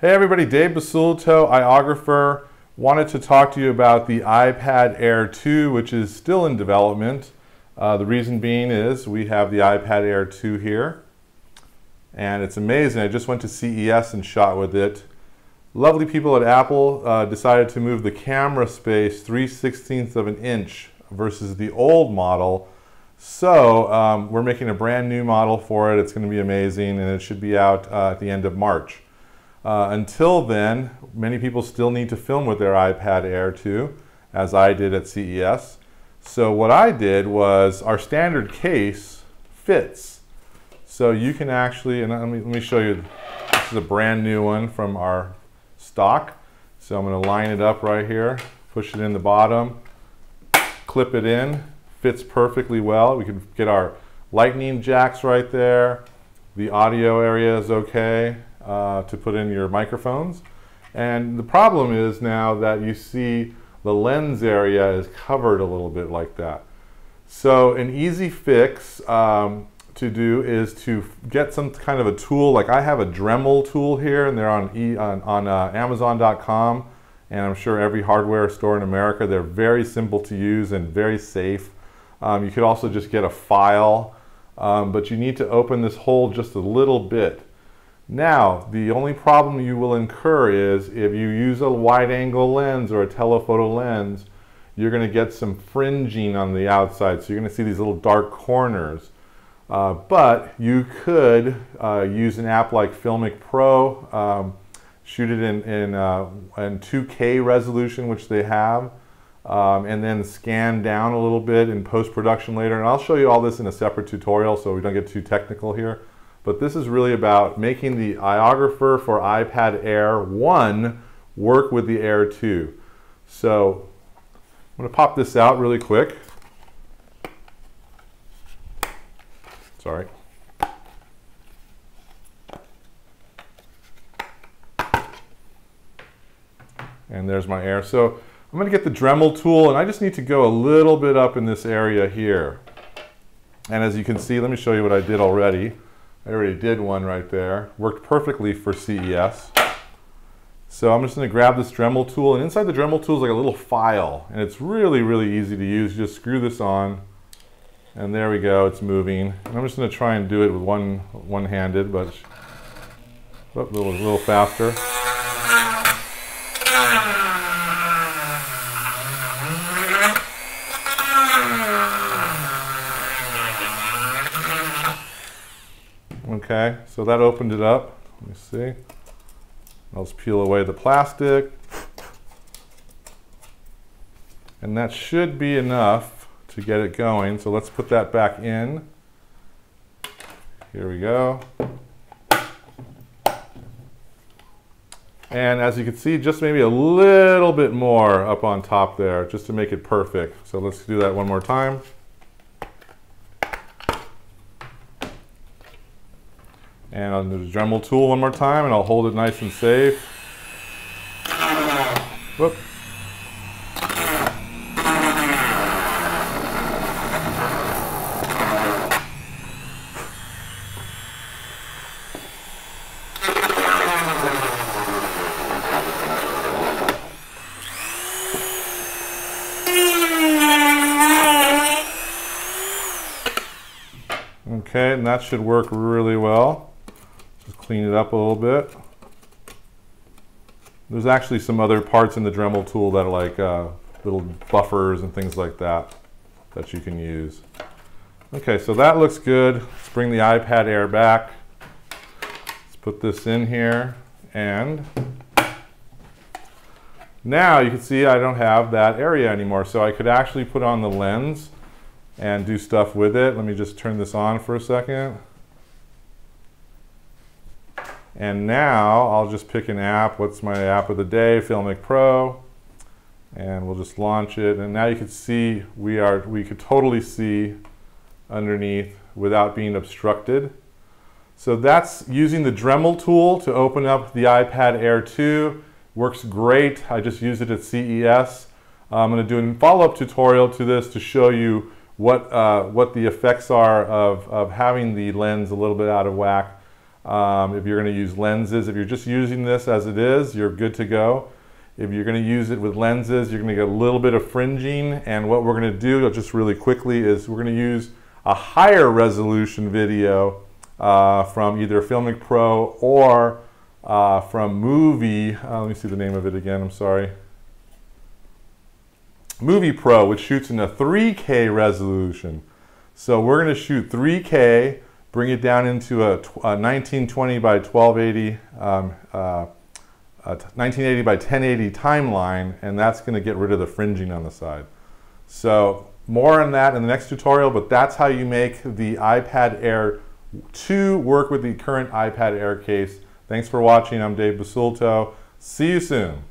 Hey everybody, Dave Basulto, iOgrapher. Wanted to talk to you about the iPad Air 2, which is still in development. The reason being is we have the iPad Air 2 here, and it's amazing. I just went to CES and shot with it. Lovely people at Apple decided to move the camera space 3/16 of an inch versus the old model. So we're making a brand new model for it. It's going to be amazing, and it should be out at the end of March. Until then, many people still need to film with their iPad Air 2, as I did at CES. So what I did was, our standard case fits. So you can actually, and let me show you, this is a brand new one from our stock. So I'm going to line it up right here, push it in the bottom, clip it in, fits perfectly well. We can get our lightning jacks right there. The audio area is okay. To put in your microphones. And the problem is now that you see the lens area is covered a little bit like that. So an easy fix to do is to get some kind of a tool. Like I have a Dremel tool here, and they're on Amazon.com, and I'm sure every hardware store in America. They're very simple to use and very safe. You could also just get a file, but you need to open this hole just a little bit. Now, the only problem you will incur is if you use a wide-angle lens or a telephoto lens, you're going to get some fringing on the outside. So you're going to see these little dark corners. But you could use an app like Filmic Pro, shoot it in 2K resolution, which they have, and then scan down a little bit in post-production later. And I'll show you all this in a separate tutorial so we don't get too technical here. But this is really about making the iOgrapher for iPad Air 1 work with the Air 2. So I'm going to pop this out really quick. Sorry. And there's my Air. So I'm going to get the Dremel tool, and I just need to go a little bit up in this area here. And as you can see, let me show you what I did already. I already did one right there. Worked perfectly for CES. So I'm just going to grab this Dremel tool, and inside the Dremel tool is like a little file, and it's really, really easy to use. You just screw this on, and there we go. It's moving. And I'm just going to try and do it with one-handed, but a little faster. Okay, so that opened it up. Let me see. I'll just peel away the plastic. And that should be enough to get it going. So let's put that back in. Here we go. And as you can see, just maybe a little bit more up on top there, just to make it perfect. So let's do that one more time. And I'll do the Dremel tool one more time, and I'll hold it nice and safe. Whoop. Okay, and that should work really well. Just clean it up a little bit. There's actually some other parts in the Dremel tool that are like little buffers and things like that that you can use. Okay, so that looks good. Let's bring the iPad Air back. Let's put this in here, and now you can see I don't have that area anymore. So I could actually put on the lens and do stuff with it. Let me just turn this on for a second. And now I'll just pick an app. What's my app of the day? Filmic Pro. And we'll just launch it. And now you can see we could totally see underneath without being obstructed. So that's using the Dremel tool to open up the iPad Air 2. Works great. I just used it at CES. I'm going to do a follow-up tutorial to this to show you what the effects are of having the lens a little bit out of whack. If you're going to use lenses, if you're just using this as it is, you're good to go. If you're going to use it with lenses, you're going to get a little bit of fringing, and what we're going to do, just really quickly, is we're going to use a higher resolution video from either Filmic Pro or from Movie, let me see the name of it again, I'm sorry. Movie Pro, which shoots in a 3K resolution. So we're going to shoot 3K, bring it down into a 1920 by 1280 1980 by 1080 timeline, and that's going to get rid of the fringing on the side. So more on that in the next tutorial, but that's how you make the iPad Air 2 work with the current iPad Air case. Thanks for watching. I'm Dave Basulto. See you soon.